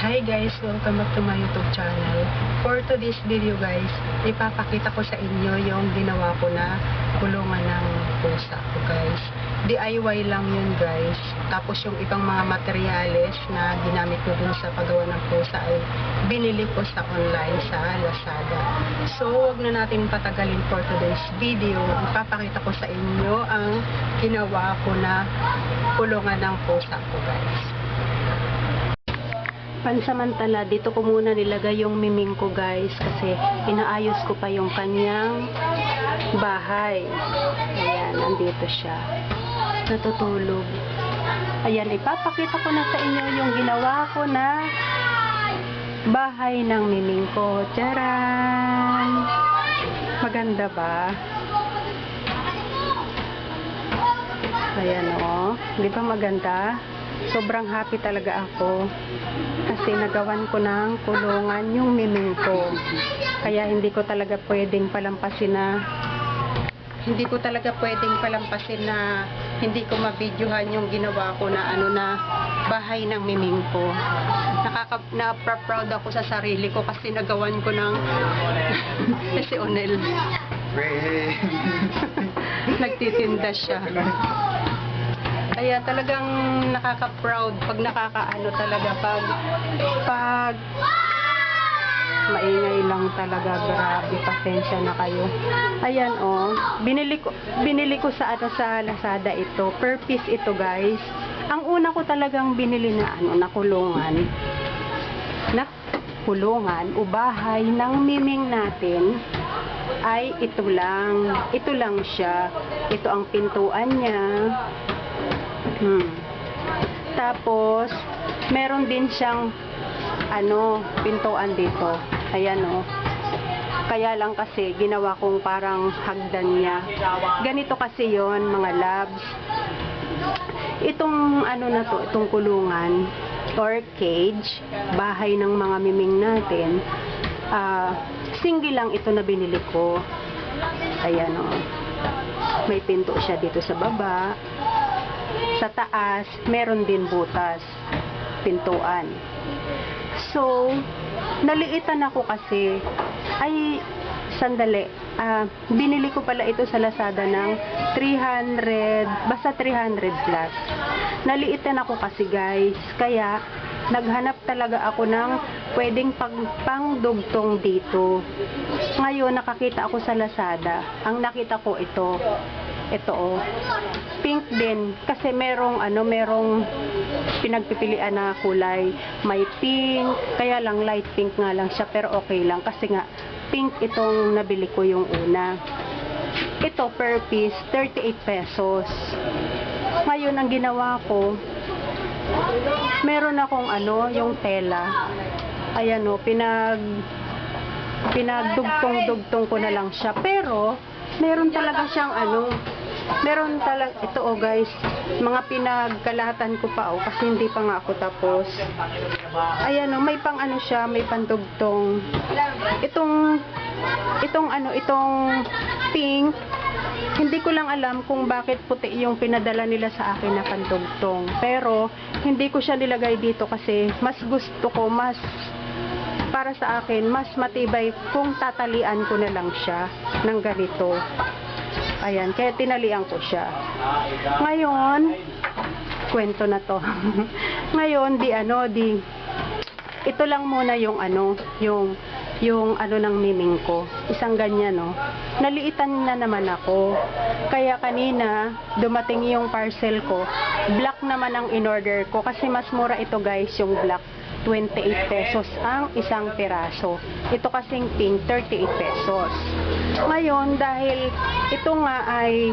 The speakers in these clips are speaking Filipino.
Hi guys! Welcome back to my YouTube channel. For today's video guys, ipapakita ko sa inyo yung ginawa ko na kulungan ng pusa ko guys. DIY lang yun guys. Tapos yung ibang mga materyales na ginamit ko dun sa paggawa ng pusa ay binili ko sa online sa Lazada. So, wag na natin patagalin for today's video. Ipapakita ko sa inyo ang ginawa ko na kulungan ng pusa ko guys. Pansamantala, dito ko muna nilagay yung miming ko guys kasi inaayos ko pa yung kanyang bahay. Ayan, nandito siya. Natutulog. Ayan, ipapakita ko na sa inyo yung ginawa ko na bahay ng miming ko. Tcharan! Maganda ba? Ayan o. Di ba maganda? Sobrang happy talaga ako kasi nagawan ko ng kulungan yung miming ko. Kaya hindi ko talaga pwedeng palampasin na hindi ko ma-videohan yung ginawa ko na bahay ng miming ko. Na-proud ako sa sarili ko kasi nagawan ko ng si Onel. Nagtitinda siya. Kaya talagang nakaka-proud pag talaga pag maingay lang talaga, grabe, pasensya na kayo. Ayan oh, binili ko sa Lazada ito, per piece ito guys. Ang una ko talagang binili na kulungan o bahay ng miming natin ay ito lang siya. Ito ang pintuan niya. Tapos meron din siyang pintuan dito. Ayan o. Kaya lang kasi ginawa kong parang hagdan niya. Ganito kasi yon mga loves. Itong itong kulungan or cage, bahay ng mga miming natin, single lang ito na binili ko. Ayan o. May pinto siya dito sa baba. Sa taas, meron din butas, pintuan. So, naliitan ako kasi, binili ko pala ito sa Lazada ng 300, basta 300 plus. Naliitan ako kasi guys, kaya naghanap talaga ako ng pwedeng pangdugtong dito. Ngayon, nakakita ako sa Lazada. Ang nakita ko ito oh, pink din kasi merong pinagpipilian na kulay. May pink, kaya lang light pink nga lang siya, pero okay lang kasi nga pink itong nabili ko yung una. Ito per piece 38 pesos. Ngayon ang ginawa ko, meron akong yung tela. Ayan o, pinagdugtong ko na lang siya, pero meron talaga siyang ito oh guys, mga pinagkalahatan ko pa oh, kasi hindi pa nga ako tapos. Ayan oh, may siya, may pandugtong. Itong pink, hindi ko lang alam kung bakit puti yung pinadala nila sa akin na pandugtong. Pero hindi ko siya nilagay dito kasi mas gusto ko, para sa akin, mas matibay kung tatalian ko na lang siya ng ganito. Ayan, kaya tinalian ko siya. Ngayon, kwento na to. Ngayon, ito lang muna yung ng miming ko. Isang ganyan, no. Naliitan na naman ako. Kaya kanina, dumating yung parcel ko. Black naman ang in-order ko kasi mas mura ito guys, yung black. 28 pesos ang isang piraso. Ito kasing pink, 38 pesos. Ngayon, dahil ito nga ay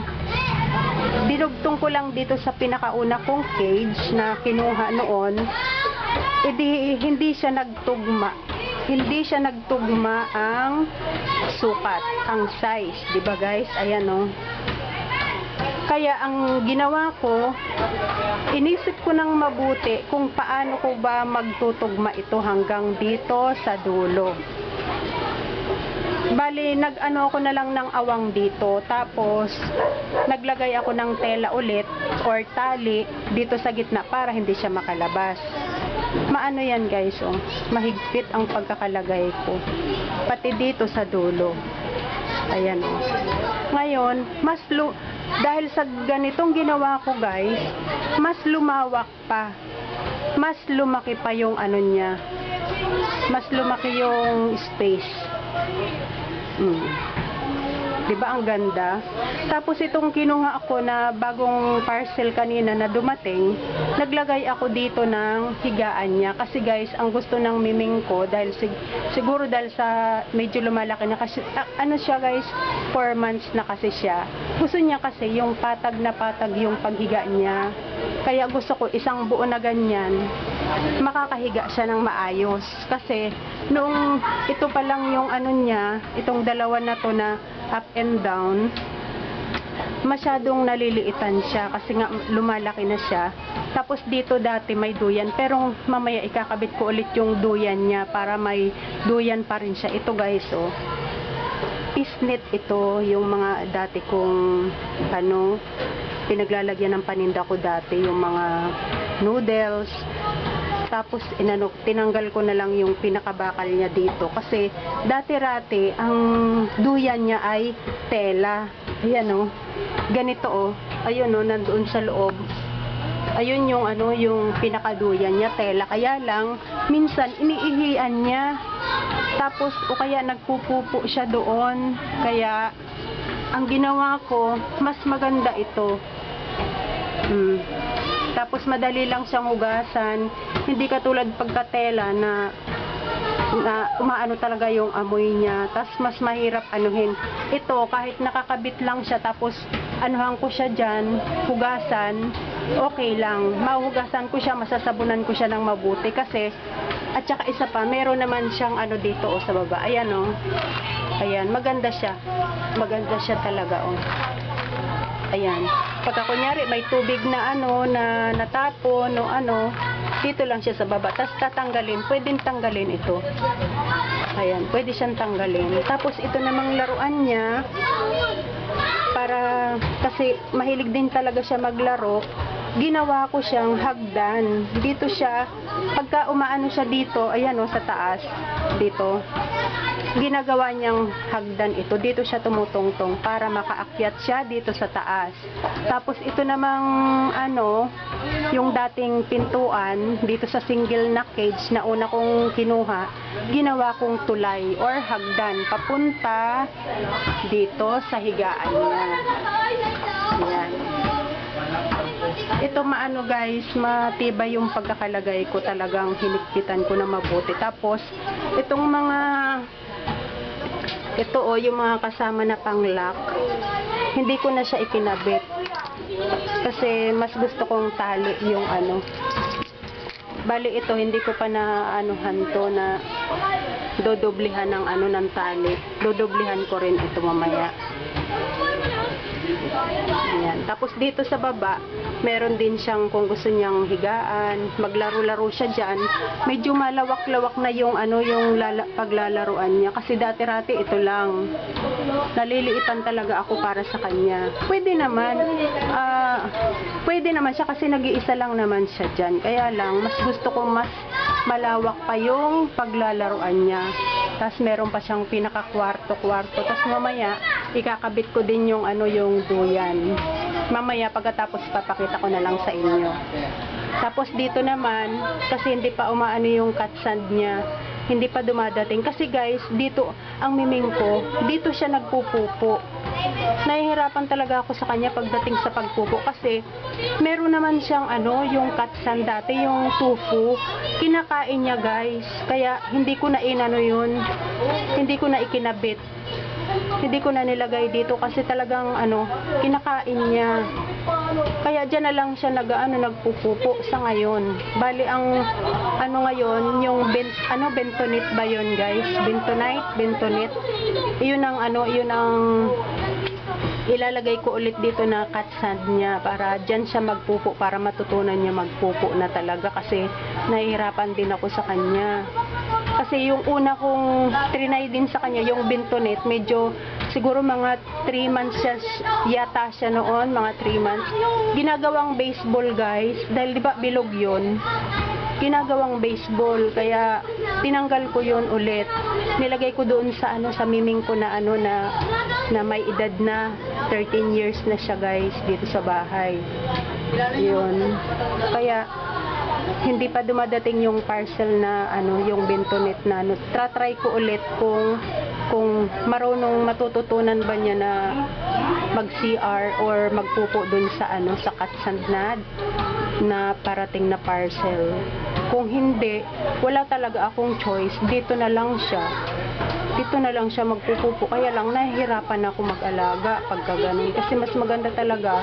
dinugtong ko lang dito sa pinakauna kong cage na kinuha noon, hindi siya nagtugma. Hindi siya nagtugma ang sukat, ang size. Diba guys? Ayan o. Kaya ang ginawa ko, inisip ko ng mabuti kung paano ko ba magtutugma ito hanggang dito sa dulo. Bali, nag-ako na lang ng awang dito. Tapos, naglagay ako ng tela ulit or tali dito sa gitna para hindi siya makalabas. Maano yan guys, oh. Mahigpit ang pagkakalagay ko. Pati dito sa dulo. Ayan, oh. Ngayon, dahil sa ganitong ginawa ko guys, mas lumawak pa. Mas lumaki pa yung ano niya. Mas lumaki yung space. Diba ang ganda? Tapos itong kinuha ako na bagong parcel kanina na dumating, naglagay ako dito ng higaan niya. Kasi guys, ang gusto ng miming ko, dahil siguro dahil sa medyo lumalaki na kasi, ano siya guys, 4 months na kasi siya. Gusto niya kasi yung patag na patag yung paghiga niya. Kaya gusto ko isang buo na ganyan, makakahiga siya ng maayos. Kasi nung ito pa lang yung ano niya, itong dalawa na to na up and down, masyadong naliliitan siya kasi nga lumalaki na siya. Tapos dito dati may duyan, pero mamaya ikakabit ko ulit yung duyan niya para may duyan pa rin siya. Ito guys, oh, pisnit ito, yung mga dati kong ano, pinaglalagyan ng paninda ko dati, yung mga noodles. Tapos tinanggal ko na lang yung pinakabakal niya dito kasi dati-rati ang duyan niya ay tela. Ayan, oh. Ganito, oh. Ayun, oh, nandoon sa loob. Ayun yung ano, yung pinakaduyan niya, tela. Kaya lang minsan iniihian niya. Tapos o kaya nagpupupo siya doon. Kaya ang ginawa ko, mas maganda ito. Tapos madali lang siyang hugasan. Hindi katulad pagkatela na umaano talaga yung amoy niya. Tapos mas mahirap anuhin. Ito, kahit nakakabit lang siya, tapos anuhan ko siya dyan, hugasan, okay lang. Mahugasan ko siya, masasabunan ko siya ng mabuti. Kasi, at saka isa pa, meron naman siyang ano dito, oh, sa baba. Ayan, oh. Ayan, maganda siya. Maganda siya talaga, oh. Ayan. Pagka kunyari may tubig na ano, na natapon o ano, dito lang siya sa baba. Tapos tatanggalin, pwedeng tanggalin ito. Ayan, pwede siyang tanggalin. Tapos ito namang laruan niya, para, kasi mahilig din talaga siya maglaro, ginawa ko siyang hagdan. Dito siya, pagka umaano siya dito, ayan, o, sa taas, dito, ginagawa niyang hagdan ito. Dito siya tumutungtong para makaakyat siya dito sa taas. Tapos ito namang ano, yung dating pintuan dito sa single na cage na una kong kinuha, ginawa kong tulay or hagdan papunta dito sa higaan niya. Ayan. Ito maano guys, matibay yung pagkakalagay ko, talagang hinigpitan ko na mabuti. Tapos itong mga ito, oh, yung mga kasama na pang-lock, hindi ko na siya ikinabit. Kasi mas gusto kong tali yung ano. Bali ito, hindi ko pa na anuhan to, na dodoblihan ng ano, ng tali. Dodoblihan ko rin ito mamaya. Ayan. Tapos dito sa baba, meron din siyang kung gusto niyang higaan, maglaro-laro siya dyan. Medyo malawak-lawak na yung ano, yung paglalaruan niya. Kasi dati-rati ito lang. Naliliitan talaga ako para sa kanya. Pwede naman siya kasi nag-iisa lang naman siya dyan. Kaya lang, mas gusto ko mas malawak pa yung paglalaruan niya. Tapos meron pa siyang pinaka-kwarto-kwarto. Tapos mamaya, ikakabit ko din yung ano, yung duyan. Mamaya pagkatapos papakita ko na lang sa inyo. Tapos dito naman, kasi hindi pa umaano yung cut sand niya, hindi pa dumadating. Kasi guys, dito ang miming ko, dito siya nagpupupo. Nahihirapan talaga ako sa kanya pagdating sa pagpupo kasi meron naman siyang ano, yung cut sand dati, yung tofu, kinakain niya guys. Kaya hindi ko na inano yun, hindi ko na ikinabit. Hindi ko na nilagay dito kasi talagang ano, kinakain niya. Kaya dyan na lang siya nagpupupo sa ngayon. Bali ang ano ngayon, yung bentonite ba yun guys? Bentonite. Yun ang ano, yun ang ilalagay ko ulit dito na cut sand niya para dyan siya magpupo, para matutunan niya magpupo na talaga kasi nahihirapan din ako sa kanya. Kasi yung una kong trinay din sa kanya, yung bentonite, medyo siguro mga 3 months yata siya noon, mga 3 months. Ginagawang baseball guys, dahil di ba bilog yun. ginagawang baseball, kaya tinanggal ko yun ulit. Nilagay ko doon sa sa miming ko na na may edad na 13 years na siya guys dito sa bahay. Yun. Kaya hindi pa dumadating yung parcel na yung bentonit na try ko ulit kung marunong matututunan ba niya na mag-CR or magpupo dun sa sa katsand na parating na parcel. Kung hindi, wala talaga akong choice. Dito na lang siya magpupupo. Kaya lang nahihirapan ako mag-alaga pagka ganun. Kasi mas maganda talaga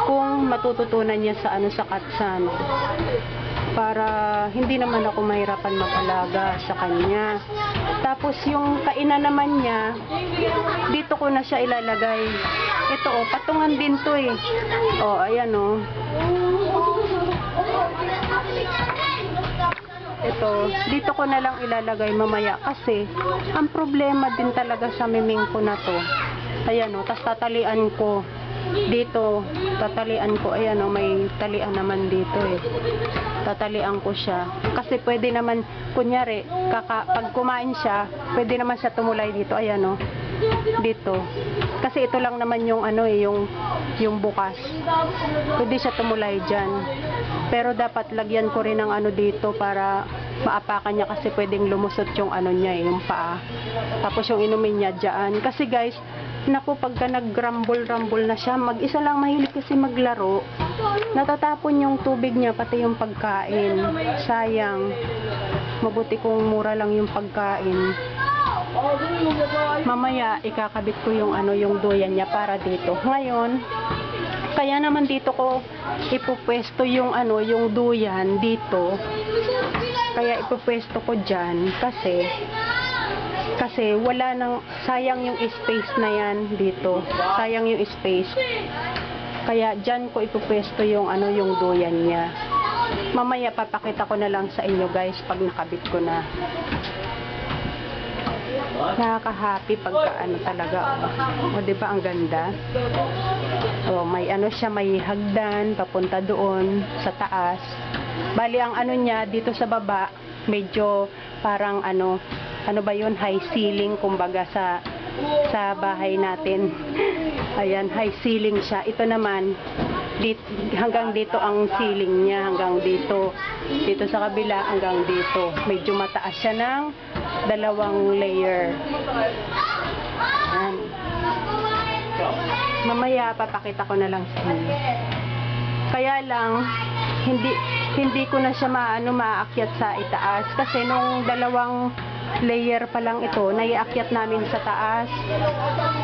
kung matututunan niya sa sa katsand. Para hindi naman ako mahirapan mag-alaga sa kanya. Tapos yung kainan naman niya, dito ko na siya ilalagay. Ito patungan din to eh. Ayan Ito, dito ko na lang ilalagay mamaya kasi ang problema din talaga sa miming ko na to. Ayan tas tatalian ko dito, ayan may talian naman dito eh. Tatalian ko siya kasi pwede naman kunyari pag kumain siya, pwede naman siya tumulay dito, ayan dito. Kasi ito lang naman yung yung bukas. Pwede siya tumulay diyan. Pero dapat lagyan ko rin ng dito para maapakan niya kasi pwedeng lumusot yung niya yung paa. Tapos yung inumin niya diyan. Kasi guys, naku, pagka nag-rumble na siya, mag-isa lang, mahilig kasi maglaro, natatapon yung tubig niya, pati yung pagkain. Sayang. Mabuti kung mura lang yung pagkain. Mamaya, ikakabit ko yung yung duyan niya para dito. Ngayon, kaya naman dito ko ipupwesto yung yung duyan dito. Kaya ipupwesto ko dyan kasi wala nang, sayang yung space na yan dito. Sayang yung space. Kaya dyan ko ipupwesto yung yung duyan niya. Mamaya papakita ko na lang sa inyo guys pag nakabit ko na. Nakaka-happy pagka talaga. Di ba ang ganda? May siya, may hagdan papunta doon sa taas. Bali ang niya dito sa baba, medyo parang ba yun, high ceiling kumbaga sa bahay natin. Ayan, high ceiling siya. Ito naman hanggang dito ang ceiling niya, hanggang dito sa kabila hanggang dito. Medyo mataas siya ng 2 layer. Ayan. Mamaya papakita ko na lang sa inyo. Kaya lang hindi ko na siya maakyat sa itaas kasi nung 2 layer pa lang ito, naiakyat namin sa taas.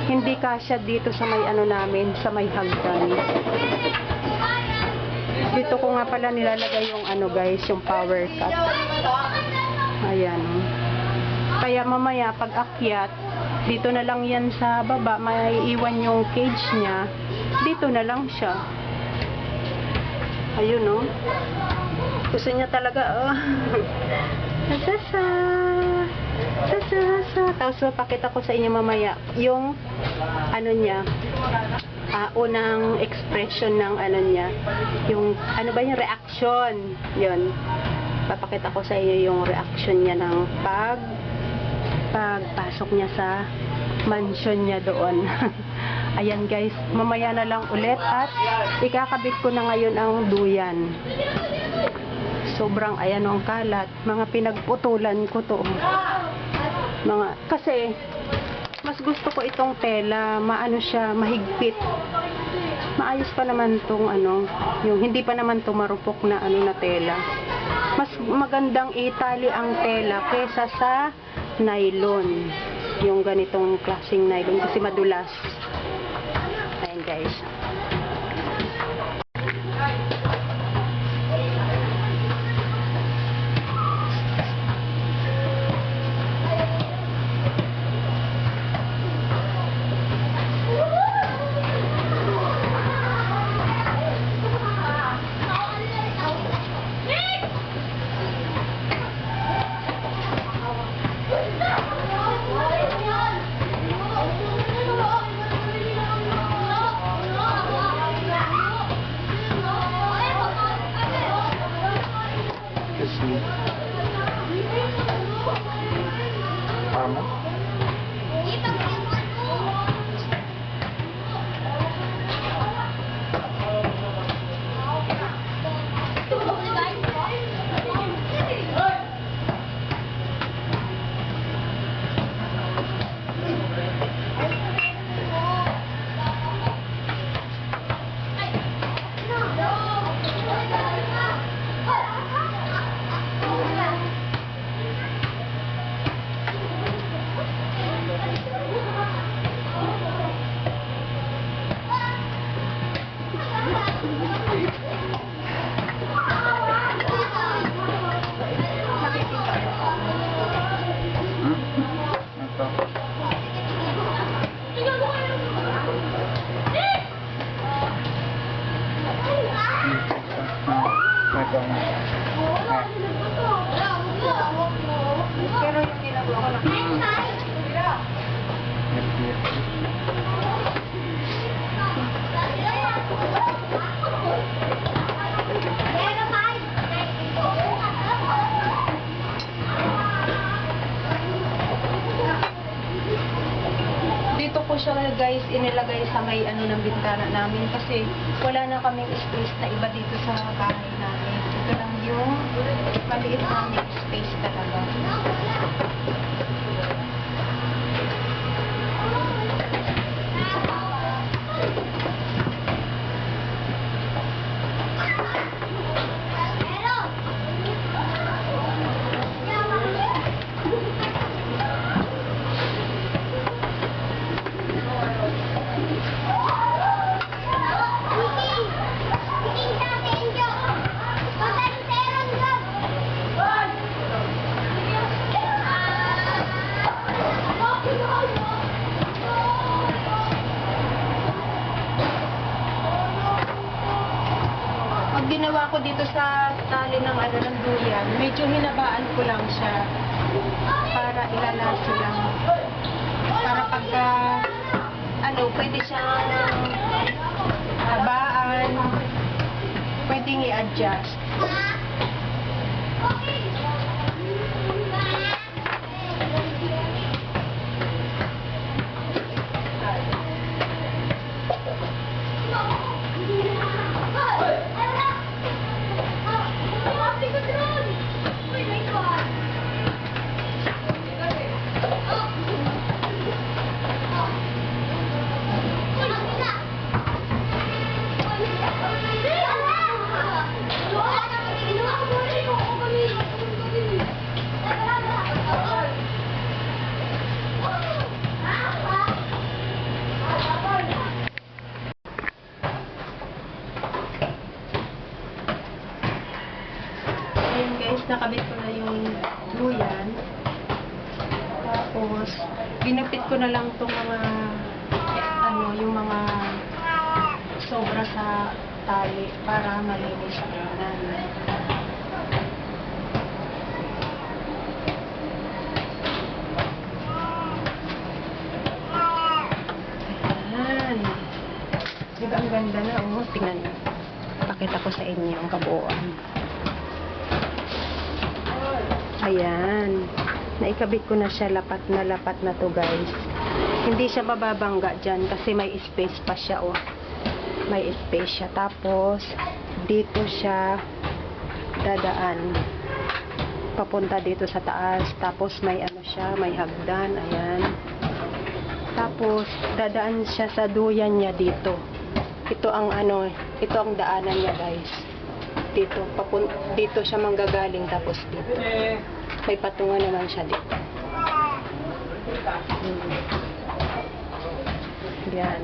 Hindi kasya dito sa may namin, sa may hagdan. Dito ko nga pala nilalagay yung guys, yung power cut. Ayan. Kaya mamaya pag akyat, dito na lang yan sa baba, may iwan yung cage niya. Dito na lang siya. Ayun Gusto niya talaga Sasa. Tapos mapakita ko sa inyo mamaya yung niya, unang expression ng niya, yung ba yung reaction, yun. Papakita ko sa inyo yung reaction niya ng pagpasok niya sa mansion niya doon. Ayan guys, mamaya na lang ulit at ikakabit ko na ngayon ang duyan. Sobrang ang kalat, mga pinagputulan ko to. Kasi mas gusto ko itong tela, siya, mahigpit. Maayos pa naman tong yung hindi pa naman to marupok na na tela. Mas magandang itali ang tela kesa sa nylon. Yung ganitong klaseng nylon kasi madulas. Ayan guys. mo. Ito. Ito. Pero yung ginagawa ko lang. Dito ko siya guys inilagay sa may ano ng bintana namin kasi wala na kaming space na iba dito sa bahay namin. Ito lang yung maliit naming space talaga. Pag ginawa ko dito sa tali ng ano ng duyan, medyo hinabaan ko lang siya para ilalaso lang. Para pagka ano, pwede siyang habaan, pwedeng i-adjust. Ayun guys, nakabit ko na yung duyan. Tapos, ginupit ko na lang itong mga, ano, yung mga sobra sa tali para malinis ang tingnan. Ayan. Diba ang ganda na? Oh, tingnan nyo. Pakita ko sa inyo ang kabuuan. Ayan. Naikabit ko na siya lapat na to guys. Hindi siya bababangga dyan kasi may space pa siya oh. May space siya. Tapos, dito siya dadaan. Papunta dito sa taas. Tapos may ano siya, may hagdan. Ayan. Tapos, dadaan siya sa duyan niya dito. Ito ang ano, ito ang daanan niya guys. Dito siya manggagaling tapos dito. May patungan naman siya dito. Yan.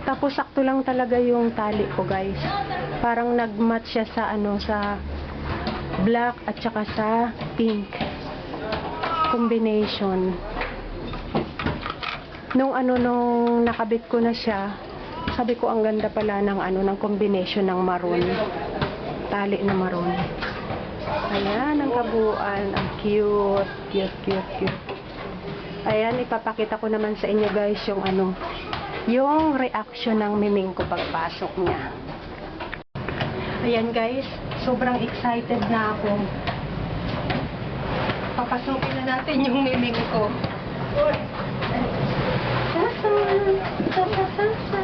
Tapos sakto lang talaga yung tali ko guys. Parang nagmatch siya sa ano, sa black at saka sa pink combination. Nung nakabit ko na siya, sabi ko ang ganda pala ng ano, ng combination ng maroon. Tali na maroon. Ayan ang kabuuan. Ang cute. Cute. Ayan, ipapakita ko naman sa inyo guys yung ano, yung reaction ng miming ko pagpasok niya. Ayan guys, sobrang excited na ako. Papasukin na natin yung miming ko. Sasa, sasa, sasa.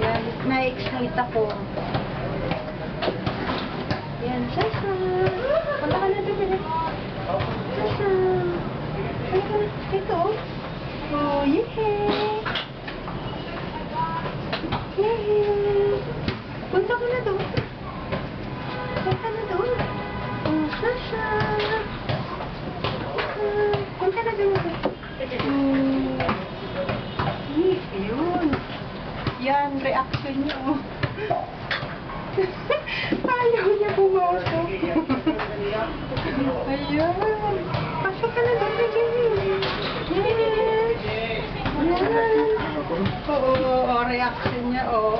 Yan, na-excite ako. Yan, sasa. Punta ka na doon. Sasa. Ano ka? Ito. Oh, yehey. Yehey. Punta ka na doon. Punta na doon. Oh, Sasha. Punta na doon. Yun. Yan, reaction niya. Oh. Ayaw niya pumasok. Ayan. Pasok ka na doon. Yes. Yan. Oo, reaction niya. Oo.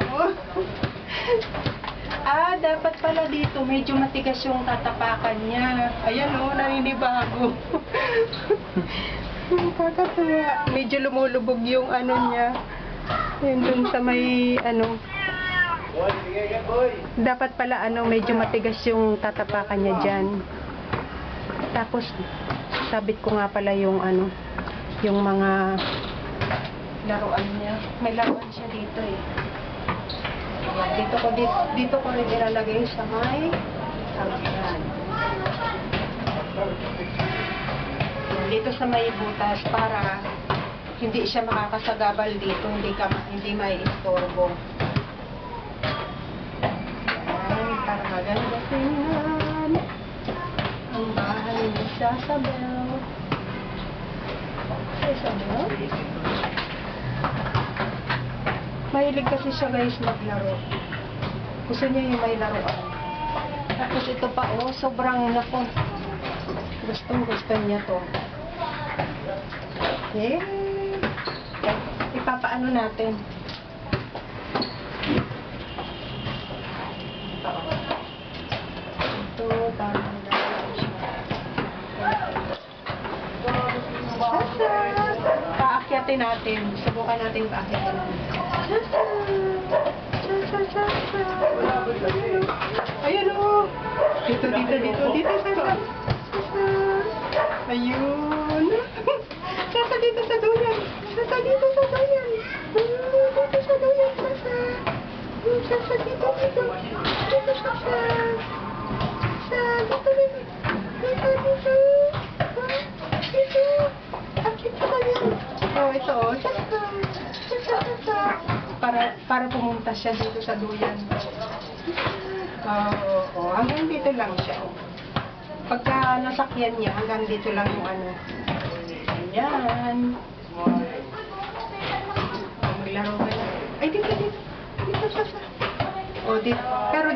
Dapat pala dito, medyo matigas yung tatapakan niya. Ayan o, naninibago. Kakatuwa. Medyo lumulubog yung ano niya. Yun dun sa may ano. Dapat pala ano, medyo matigas yung tatapakan niya dyan. Tapos, sabit ko nga pala yung ano, yung mga laruan niya. May laruan siya dito eh. Dito ko rin ilalagay sa may hagdan. Dito sa may butas para hindi siya makakasagabal dito, hindi may istorbo. Yan, para maganda tingnan ang bahay ni Sasabel. Sasabel? Mahilig kasi siya guys maglaro. Gusto niya yung may laruan. Tapos ito pa oh, sobrang nako. Gusto niya to. Okay. Ipapaano natin. Ito, parang nalaro siya. Sasa! Paakyatin natin. Subukan natin paakyatin. Sasa! Sasa, sasa! Ayan o! Dito, Sasa! Sasa! Ayun! Sasa, dito sa duyan! Sasa, dito sa duyan! Dito sa duyan, Sasa! Sasa, dito! Dito, Sasa! Sasa, dito! Dito! Akit ka na yan! Oh, ito o! Sasa! Sasa! Para pumunta siya dito sa duyan. Hanggang dito lang siya. Pagka nasakyan niya, hanggang dito lang yung ano. Ayan. Maglaro ka na. Ay, dito. Dito siya. Pero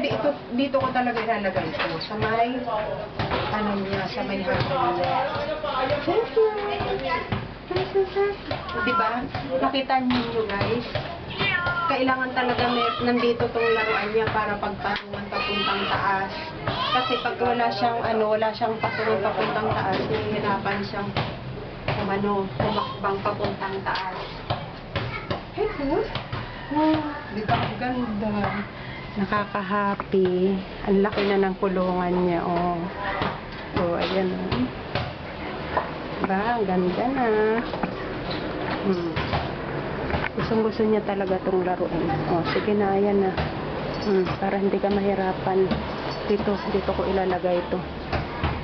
dito ko talaga ilalagay ito. Sa may, ano niya, sa may hanggang niya. Diba? Nakita niyo guys? Kailangan talaga nandito tong laruan niya para pagpatungan papuntang taas. Kasi pag wala siyang patungan papuntang taas, nahihirapan siyang humakbang papuntang taas. Hello? Di ba? Ang ganda. Nakaka-happy. Ang laki na ng kulungan niya, oh. So, ayan, oh. Diba? Ang ganda na. Gusto niya talaga itong laruin. Oh, sige na, ayan na. Para hindi ka mahirapan. Dito ko ilalagay ito.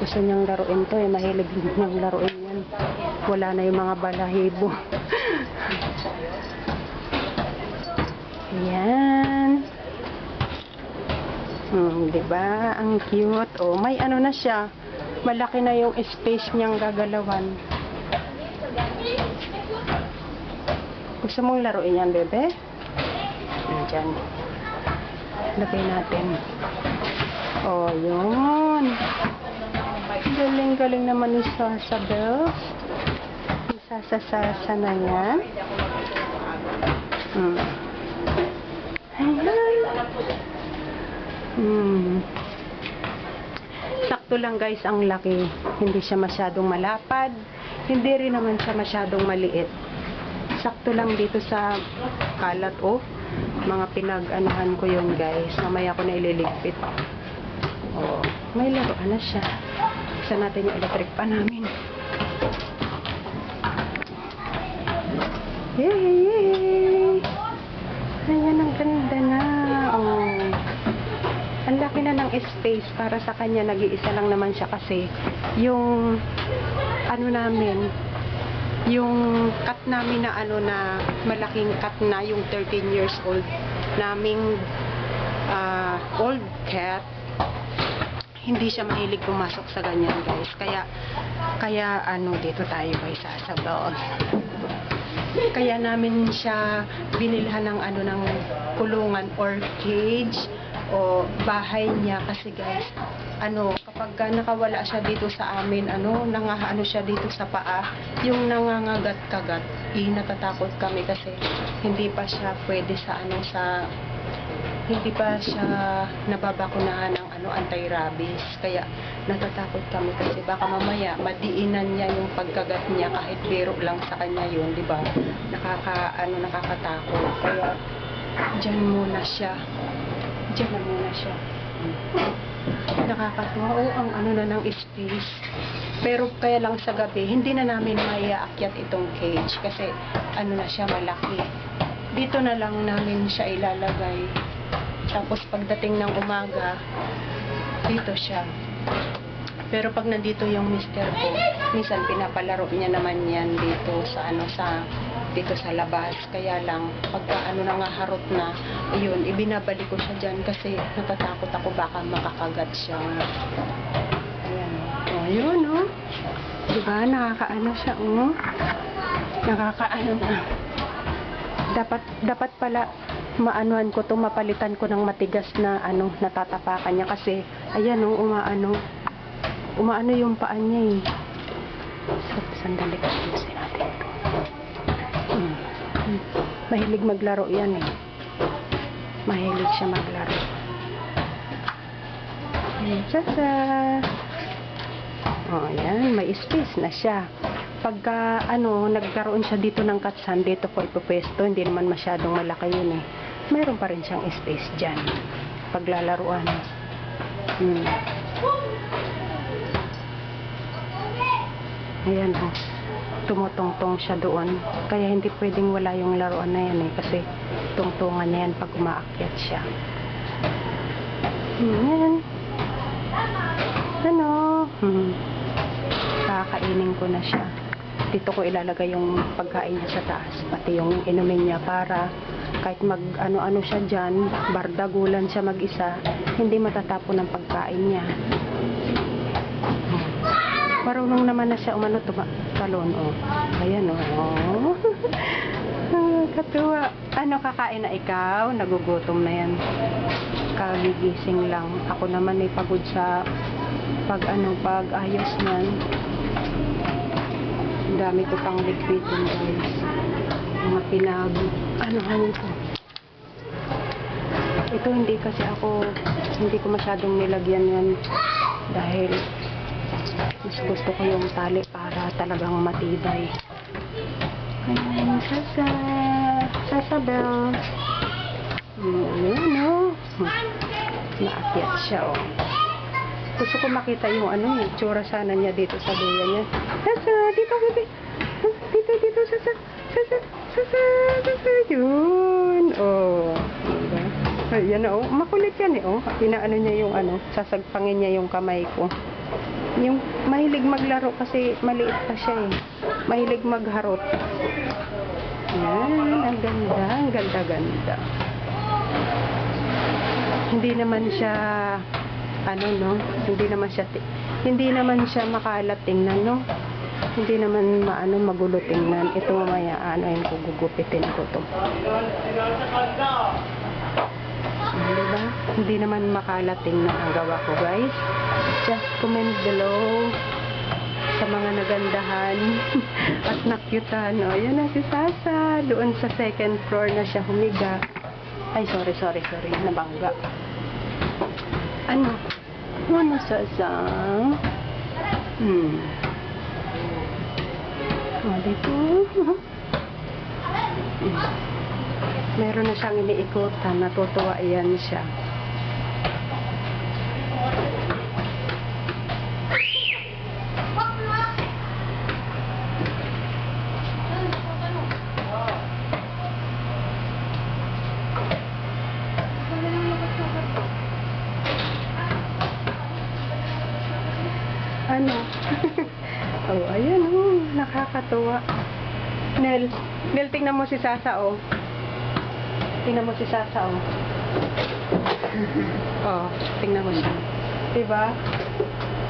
Gusto niyang laruin to eh. Mahilig niyang laruin yan. Wala na yung mga balahibo. Ayan. Diba? Ang cute. Oh, may ano na siya. Malaki na yung space niyang gagalawan. Gusto mong laruin yan, bebe? Diyan. Lagay natin. Oh, yun. Galing-galing naman ni Sasabel. Sasa na yan. Sakto lang guys ang laki. Hindi siya masyadong malapad. Hindi rin naman siya masyadong maliit. Sakto lang dito sa kalat, oh. Mga pinag-anuhan ko yun guys. Mamaya ko na ililigpit. Oh, may laruan na siya. Isa natin yung electric pa namin. Yay! Ayan, ang ganda na. Oh. Ang laki na ng space para sa kanya. Nag-iisa lang naman siya kasi yung ano namin, yung cat namin na ano na malaking cat na yung 13 years old naming old cat, hindi siya mahilig pumasok sa ganyan guys. Kaya ano, dito tayo guys sa Sabon. Kaya namin siya binilhan ng ano, ng kulungan or cage o bahay niya kasi guys, ano, kapag nakawala siya dito sa amin, ano, nangaano siya dito sa paa, yung nangangagat-kagat, natatakot kami kasi hindi pa siya pwede sa ano, hindi pa siya nababakunahan ng ano, anti-rabies. Kaya natatakot kami kasi baka mamaya madiinan niya yung pagkagat niya kahit biro lang sa kanya yun, di ba? Nakakatakot. Kaya diyan muna siya. Diyan na muna siya. Nakakatuwa. Oh, ang ano na ng space. Pero kaya lang sa gabi, hindi na namin maiaakyat itong cage kasi ano na siya, malaki. Dito na lang namin siya ilalagay. Tapos pagdating ng umaga, dito siya. Pero pag nandito yung mister ko, minsan pinapalaro niya naman yan dito sa ano, dito sa labas. Kaya lang pagka ano, nangaharot na, ayun, ibinabalik ko siya dyan kasi natatakot ako baka makakagat siya. Ayan, oh, yun, oh. Diba, nakakaano siya, oh. Nakakaano na. Dapat pala maanuhan ko to, mapalitan ko ng matigas na ano, natatapakan niya kasi ayan, oh, umaano yung paa niya eh. So, sandali ko ayusin natin ito. Mahilig maglaro yan eh. Mahilig siya maglaro. Tsa-tsa! Oh, yan, may space na siya. Pagka ano, nagkaroon siya dito ng katsan, dito ko ipupwesto, hindi naman masyadong malaki yun eh. Mayroon pa rin siyang space dyan. Paglalaruan. Ayan o. Tumutungtong siya doon. Kaya hindi pwedeng wala yung laruan na yan eh. Kasi tungtungan niya yan pag umaakyat siya. Ayan. Ano? Kakainin ko na siya. Dito ko ilalagay yung pagkain niya sa taas. Pati yung inumin niya para kahit mag ano-ano siya dyan, bardagulan siya mag-isa, hindi matatapon ng pagkain niya. Marunong naman na siya umano talon, oh. Ayan, oh. Katuwa. Ano, kakain na ikaw? Nagugutom na yan. Kagigising lang. Ako naman ay pagod sa pag-ayos niyan. Ang dami ko pang ligpitin, guys. Mga ano ko. Ito hindi ko masyadong nilagyan yan dahil mas gusto ko yung tali para talagang matibay. Ayan, Sasabel. Ayan, no? Naakyat siya, oh. Gusto ko makita yung ano, yung tsura sana niya dito sa duya niya. Sasa, dito, bebe. Dito, Sasa. Yun. Oh. Diba? Ayan, oh. Makulit yan, eh, oh. Inaano niya yung ano, sasagpangin niya yung kamay ko. Yung mahilig maglaro kasi maliit pa siya, eh. Mahilig magharot. Yan, ang ganda. Hindi naman siya hindi naman siya makalat tingnan, no? Hindi naman magulo tingnan. Ito mamaya yung gugupitin ko to. Diba? Hindi naman makalat tingnan ang gawa ko, guys. Just comment below sa mga nagandahan at nakyutan. O, yan na si Sasa. Doon sa second floor na siya humiga. Ay, sorry. Nabangga. Ano, Sasa? O, dito. Meron na siyang iniikutan, natutuwa yan siya. Ano? Oh, ayan oh, nakakatuwa. Nel, tingnan mo si Sasa oh. Tingnan mo si Sasa oh. Oh, tingnan mo siya. Diba?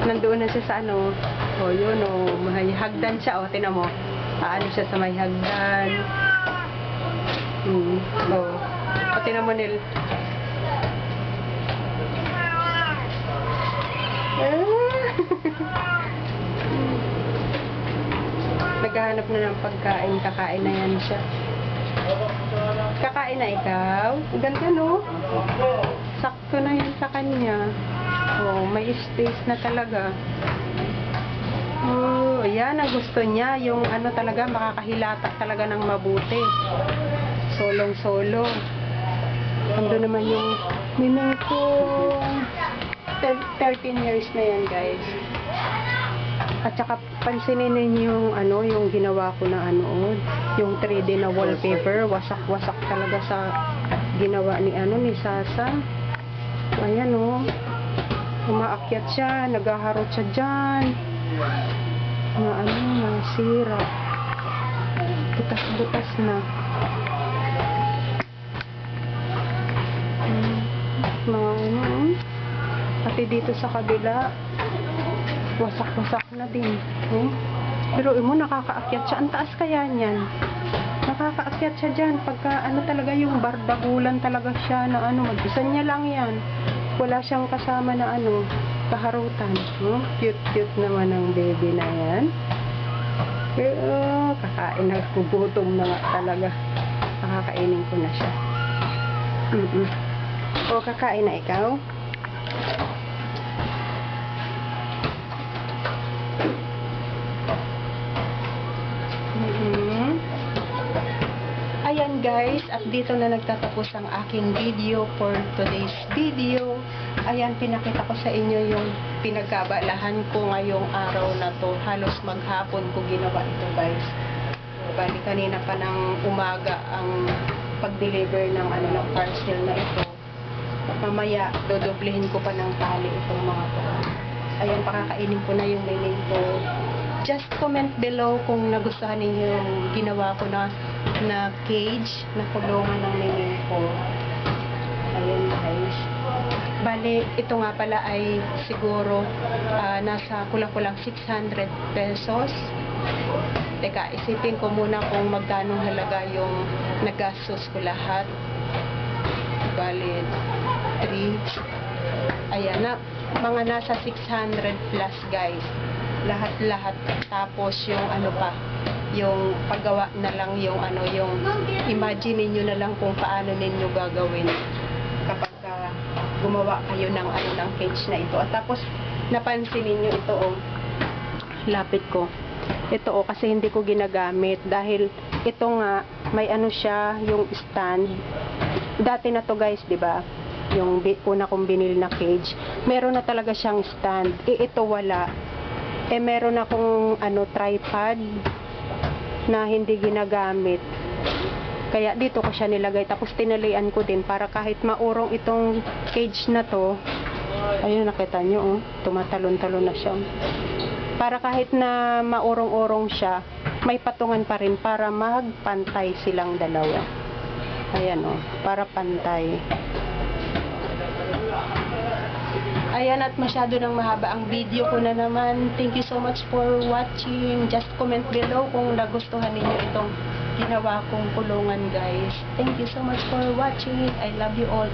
Nandoon na siya sa ano. Oh, yun oh, may hagdan siya oh, tingnan mo. Paano siya sa may hagdan. Oh. Oh, tingnan mo Nel. Naghahanap na ng pagkain, kakain na yan siya. Kakain na ikaw? Ganda no? Sakto na yan sa kanya. Oh, may space na talaga. Oh, yan ang gusto niya. Yung ano talaga, makakahilata talaga ng mabuti. Solong-solo. Ando naman yung miming ko. 13 years na yan guys. At saka pansinin ninyo yung ano, yung ginawa ko na ano, yung 3D na wallpaper, wasak-wasak talaga sa ginawa ni ano ni Sasa. Ayan oh. Umaakyat siya, naghaharot siya diyan. Na ano, nasira. Butas-butas na. Mga ano, pati dito sa kabila wasak-wasak na din. Pero mo nakakaakyat siya. Ang taas kaya niyan. Nakakaakyat siya dyan. Pagka ano talaga yung bardagulan talaga siya na ano. Mag-isa niya lang yan. Wala siyang kasama na ano. Kaharutan. Cute-cute naman ang baby na yan. Pero kakain na. Gutom na nga talaga. Nakakainin ko na siya. O kakain na ikaw? Ayan guys, at dito na nagtatapos ang aking video for today's video. Ayan, pinakita ko sa inyo yung pinagkabalahan ko ngayong araw na to. Halos maghapon ko ginawa ito guys. Bali kanina pa ng umaga ang pag-deliver ng ano ng parcel na ito. Mamaya dodoblihin ko pa ng tali itong mga to. Ayan, pakakainin ko na yung menu ko. Just comment below kung nagustuhan ninyo yung ginawa ko na cage na kulungan ng menu ko. Ayan guys. Bali, ito nga pala ay siguro nasa kulang-kulang 600 pesos. Teka, isipin ko muna kung magkano halaga yung nagastos ko lahat. Bali, 3. Ayan na, mga nasa 600 plus guys. Lahat-lahat. Tapos yung ano pa, yung paggawa na lang yung ano, yung imagine niyo na lang kung paano ninyo gagawin kapag gumawa kayo ng ano ng cage na ito. At tapos napansin niyo ito oh. Lapit ko. Ito oh, kasi hindi ko ginagamit dahil ito nga may ano siya, yung stand. Dati na to guys, 'di ba? Yung una kong binili na cage, meron na talaga siyang stand. Ito wala. Meron akong ano tripod na hindi ginagamit. Kaya dito ko siya nilagay. Tapos tinalian ko din para kahit maurong itong cage na to. Ayun, nakita nyo oh. Tumatalon-talon na siya. Para kahit na maurong-urong siya, may patungan pa rin para magpantay silang dalawa. Ayan oh, para pantay. Ayan, at masyado nang mahaba ang video ko na naman. Thank you so much for watching. Just comment below kung nagustuhan ninyo itong ginawa kong kulungan guys. Thank you so much for watching. I love you all.